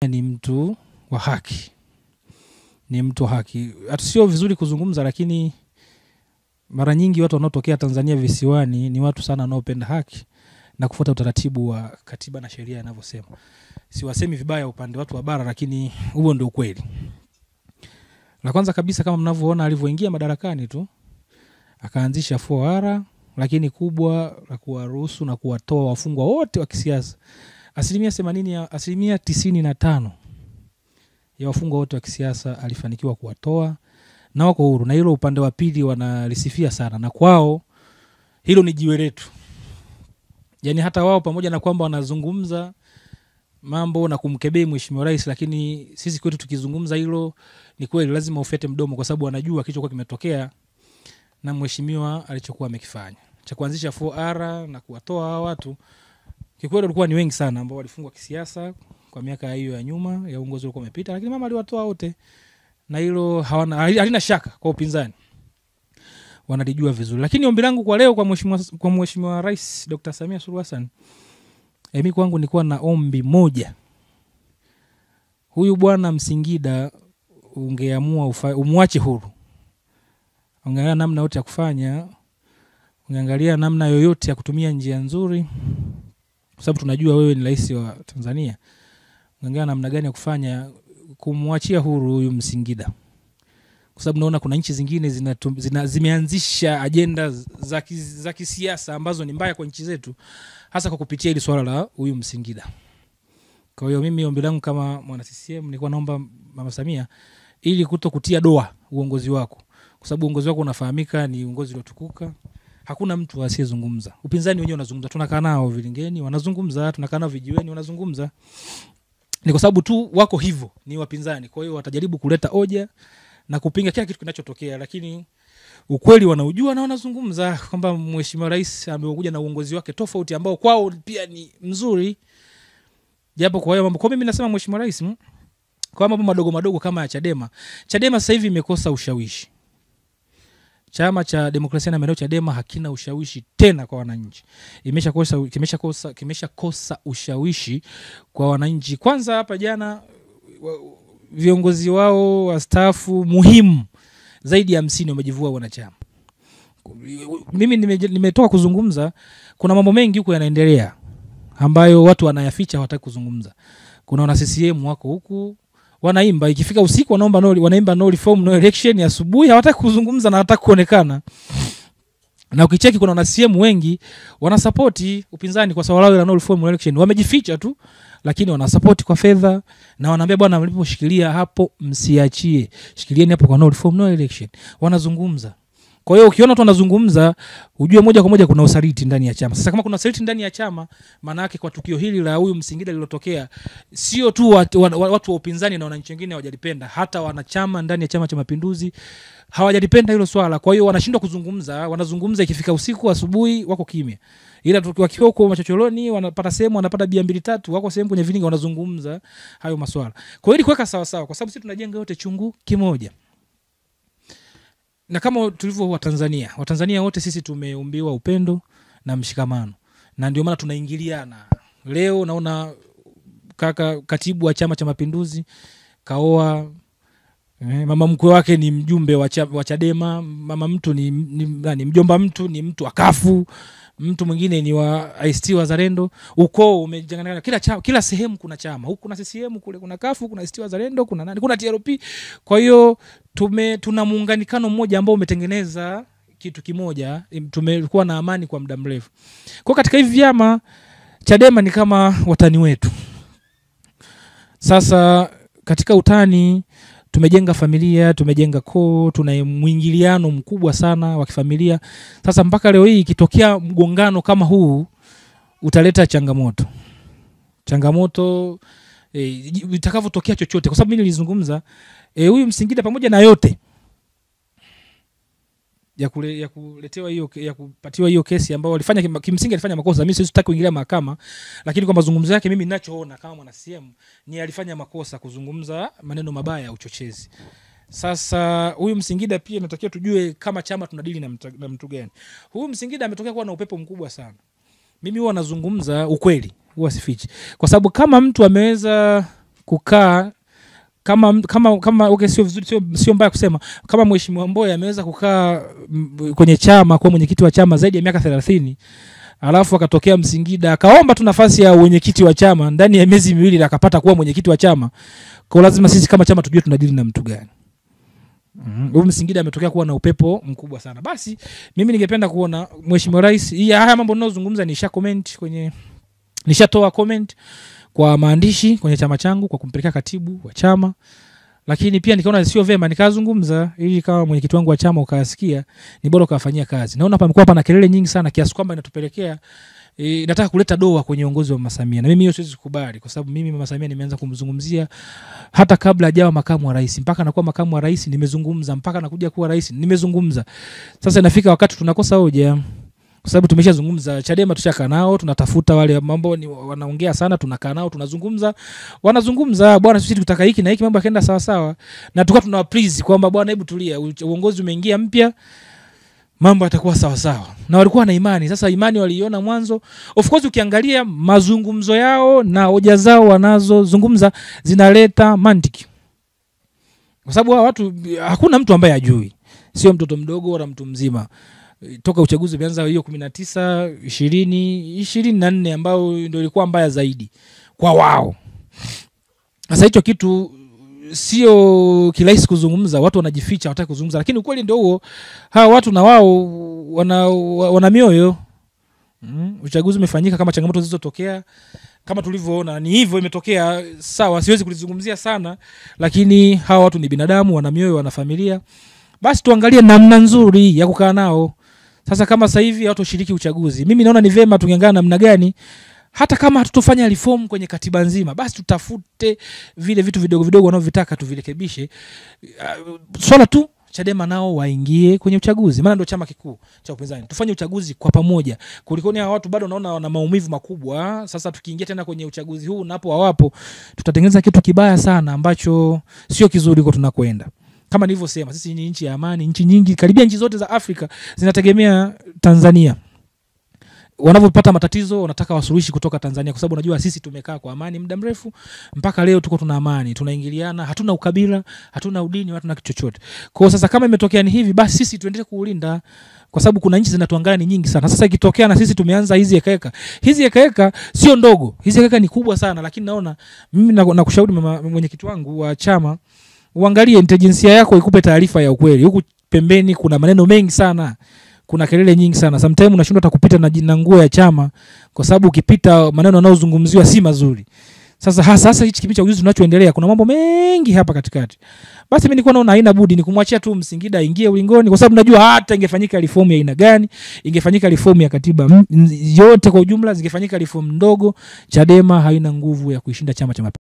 Ni mtu wa haki. Ni mtu wa haki. Sio vizuri kuzungumza, lakini mara nyingi watu wanaotokea Tanzania visiwani ni watu sana wanaopenda haki na kufuata utaratibu wa katiba na sheria inavyosema. Siwasemi vibaya upande watu wa bara, lakini huo ndio ukweli. La kwanza kabisa, kama mnavyoona alivyoingia madarakani tu, akaanzisha 4R, lakini kubwa la kuwaruhusu na kuwatoa wafungwa wote wa kisiasa. Asilimia 95 ya wafungwa wote wa kisiasa alifanikiwa kuwatoa na wako huru, na hilo upande wa pili wanalisifia sana, na kwao hilo ni jiwe letu. Yaani hata wao pamoja na kwamba wanazungumza mambo na kumkebei mheshimiwa rais, lakini sisi kwetu tukizungumza hilo ni kweli lazima ufete mdomo, kwa sababu wanajua kilichokuwa kimetokea na mheshimiwa alichokuwa amekifanya cha kuanzisha 4R na kuwatoa hawa watu. Kikweli walikuwa ni wengi sana ambao walifungwa kisiasa kwa miaka hiyo ya nyuma ya uongozi uliokuwa umepita, lakini mama aliwatoa wote, na hilo halina shaka kwa upinzani, wanalijua vizuri. Lakini ombi langu kwa leo kwa mheshimiwa Rais Dr. Samia Suluhu Hassan, mimi kwangu nilikuwa na ombi moja. Huyu bwana Msingida ungeamua umwache huru. Ungeangalia namna yote ya kufanya, ungeangalia namna yoyote ya kutumia njia nzuri, kwa sababu tunajua wewe ni rais wa Tanzania. Ungeangalia namna gani ya kufanya kumwachia huru huyu Msingida, kwa sababu naona kuna nchi zingine zimeanzisha agenda za kisiasa ambazo ni mbaya kwa nchi zetu, hasa kwa kupitia hili swala la huyu Msingida. Kwa hiyo mimi ombi langu kama mwana CCM nilikuwa naomba Mama Samia, ili kutokutia doa uongozi wako, kwa sababu uongozi wako unafahamika ni uongozi uliotukuka. Hakuna mtu asiyezungumza. Upinzani wenyewe unazungumza, tunakaa nao vilingeni wanazungumza, tunakaa nao vijiweni wanazungumza. Ni kwa sababu tu wako hivyo, ni wapinzani. Kwa hiyo watajaribu kuleta hoja na kupinga kila kitu kinachotokea, lakini ukweli wanaujua na wanazungumza kwamba mheshimiwa rais amekuja na uongozi wake tofauti ambao kwao pia ni mzuri. Japo kwa hiyo mambo, kwa mimi nasema mheshimiwa rais kwa mambo madogo madogo kama ya Chadema sasa hivi imekosa ushawishi. Chama cha Demokrasia na Maendeleo Chadema hakina ushawishi tena kwa wananchi. Kimeshakosa ushawishi kwa wananchi. Kwanza hapa jana viongozi wao wastaafu muhimu zaidi ya 50 wamejivua wanachama. Mimi nimetoka kuzungumza, kuna mambo mengi huko yanaendelea ambayo watu wanayaficha, hawataka kuzungumza. Kuna wana CCM wako huku wanaimba, ikifika usiku wanaimba no reform no election, asubuhi hawataka kuzungumza na hawataka kuonekana. Na ukicheki kuna wana CCM wengi wanasupport upinzani kwa sababu la no reform no election, wamejificha tu, lakini wanasupport kwa fedha na wanaambia bwana, mliposhikilia hapo msiachie, shikilieni hapo kwa no reform no election. Wanazungumza. Kwa hiyo ukiona watu wanazungumza, ujue moja kwa moja kuna usaliti ndani ya chama. Sasa kama kuna usaliti ndani ya chama, maana yake kwa tukio hili la huyu Msingida lililotokea, sio tu watu wa upinzani na wananchi wengine hawajalipenda, hata wanachama ndani ya Chama cha Mapinduzi hawajalipenda hilo swala. Kwa hiyo wanashindwa kuzungumza, wanazungumza ikifika usiku, asubuhi wako kimya. Ila wakiwa huko machochoroni wanapata sehemu, wanapata bia 2-3, wako sehemu kwenye vilinga wanazungumza hayo maswala. Kwa hiyo ili kuweka sawa sawa, kwa sababu sisi tunajenga yote chungu kimoja. Na kama tulivyo Watanzania wote sisi tumeumbiwa upendo na mshikamano, na ndio maana tunaingiliana. Leo naona katibu wa Chama cha Mapinduzi kaoa mama mkwe wake ni mjumbe wa Chadema, mama mtu ni mjomba mtu ni mtu akafu, mtu mwingine ni wa ICT Wazalendo. Ukoo umejangana, kila sehemu kuna chama. Huku kuna CCM, kule kuna kafu, kuna ICT Wazalendo, kuna nani, kuna TRP. Kwa hiyo tuna muunganikano mmoja ambao umetengeneza kitu kimoja. Tumekuwa na amani kwa muda mrefu. Kwa katika hivi vyama, Chadema ni kama watani wetu. Sasa katika utani tumejenga familia, tumejenga koo, tuna mwingiliano mkubwa sana wa kifamilia. Sasa mpaka leo hii ikitokea mgongano kama huu utaleta changamoto itakavyotokea chochote, kwa sababu mimi nilizungumza huyu Msingida pamoja na yote ya kuletewa hiyo, ya kupatiwa hiyo kesi ambayo walifanya, kimsingi alifanya makosa. Mimi sitaki kuingilia mahakama, lakini kwa mazungumzo yake mimi ninachoona kama mwana CCM ni alifanya makosa kuzungumza maneno mabaya ya uchochezi. Sasa huyu Msingida pia natakiwa tujue kama chama tunadili na mtu gani. Huyu Msingida ametokea kuwa na upepo mkubwa sana. Mimi huwa nazungumza ukweli, huwa sifichi. Kwa sababu kama mtu ameweza kukaa kama okay, sio vizuri, sio mbaya kusema kama Mheshimiwa Mbowe ameweza kukaa kwenye chama kwa mwenyekiti wa chama zaidi ya miaka 30, alafu akatokea Msingida akaomba tu nafasi ya mwenyekiti wa chama, ndani ya miezi miwili akapata kuwa mwenyekiti wa chama. Kwa lazima sisi kama chama tujue tunadili na mtu gani. Msingida ametokea kuwa na upepo mkubwa sana. Basi mimi ningependa kuona Mheshimiwa Rais, haya mambo ninayozungumza nishatoa comment kwa maandishi kwenye chama changu kwa kumpelekea katibu wa chama, lakini pia nikaona sio vema nikazungumza ili kama mwenyekiti wangu wa chama ukasikia, ni bora kafanyia kazi. Naona hapa mkoa hapa na kelele nyingi sana kiasi kwamba inatupelekea nataka kuleta doa kwenye uongozi wa Mama Samia, na mimi hiyo siwezi kukubali, kwa sababu mimi Mama Samia nimeanza kumzungumzia hata kabla hajawa makamu wa rais, mpaka anakuwa makamu wa rais nimezungumza, mpaka anakuja kuwa rais nimezungumza. Sasa inafika wakati tunakosa hoja, kwa sababu tumeshazungumza. Chadema tushakaa nao, tunatafuta wale mambo ni wanaongea sana, tunakaa nao tunazungumza, wanazungumza bwana sisi tutaka hiki na hiki, mambo yakaenda sawa sawa, na tukawa tuna please kwamba bwana hebu tulia, uongozi umeingia mpya, mambo yatakuwa sawa sawa, na walikuwa na imani. Sasa imani waliiona mwanzo. Of course ukiangalia mazungumzo yao na hoja zao wanazozungumza zinaleta mantiki, kwa sababu hao watu hakuna mtu ambaye ajui, sio mtoto mdogo wala mtu mzima. Toka uchaguzi umeanza hiyo 19 20 24 ambao ndio ilikuwa mbaya zaidi kwa wao. Sasa hicho kitu sio kirahisi kuzungumza, watu wanajificha hawataka kuzungumza, lakini ukweli ndio huo. Hawa watu na wao wana mioyo. Uchaguzi umefanyika, kama changamoto zilizotokea kama tulivyoona ni hivyo imetokea, sawa, siwezi kulizungumzia sana, lakini hawa watu ni binadamu, wana mioyo, wana familia. Basi tuangalie namna nzuri ya kukaa nao. Sasa kama sasa hivi watu washiriki uchaguzi, mimi naona ni vema tungeangana namna gani, hata kama hatutofanya reform kwenye katiba nzima, basi tutafute vile vitu vidogo vidogo wanaovitaka tuvirekebishe. Swala tu Chadema nao waingie kwenye uchaguzi, maana ndio chama kikuu cha upinzani. Tufanye uchaguzi kwa pamoja. Kuliko ni watu bado naona wana maumivu makubwa. Sasa tukiingia tena kwenye uchaguzi huu napo hawapo, tutatengeneza kitu kibaya sana ambacho sio kizuri kwa tunakoenda. Kama nilivyosema, sisi ni nchi ya amani. Nchi nyingi, karibia nchi zote za Afrika zinategemea Tanzania. Wanapopata matatizo wanataka wasuluhishi kutoka Tanzania, kwa sababu unajua sisi tumekaa kwa amani muda mrefu, mpaka leo tuko tuna amani, tunaingiliana, hatuna ukabila, hatuna udini, hatuna kitu chochote. Kwa hiyo sasa kama imetokea ni hivi, basi sisi tuendelee kuulinda, kwa sababu kuna nchi zinatuangalia ni nyingi sana. Sasa ikitokea na sisi tumeanza hizi hekaheka sio ndogo, hizi hekaheka ni kubwa sana. Lakini naona mimi nakushauri mwenyekiti wangu wa chama, uangalie intelligence yako ikupe taarifa ya ukweli. Huku pembeni kuna maneno mengi sana, kuna kelele nyingi sana. Sometimes unashindwa hata kupita na nguo ya chama, kwa sababu ukipita maneno yanayozungumziwa si mazuri. Sasa hichi kipindi cha ujuzi tunachoendelea kuna mambo mengi hapa katikati. Basi mimi nilikuwa naona haina budi ni kumwachia tu Msingida aingie ulingoni, kwa sababu najua hata ingefanyika reform ya aina gani, ingefanyika reform ya katiba yote kwa ujumla, zingefanyika reform ndogo, Chadema haina nguvu ya kuishinda Chama cha Mapinduzi.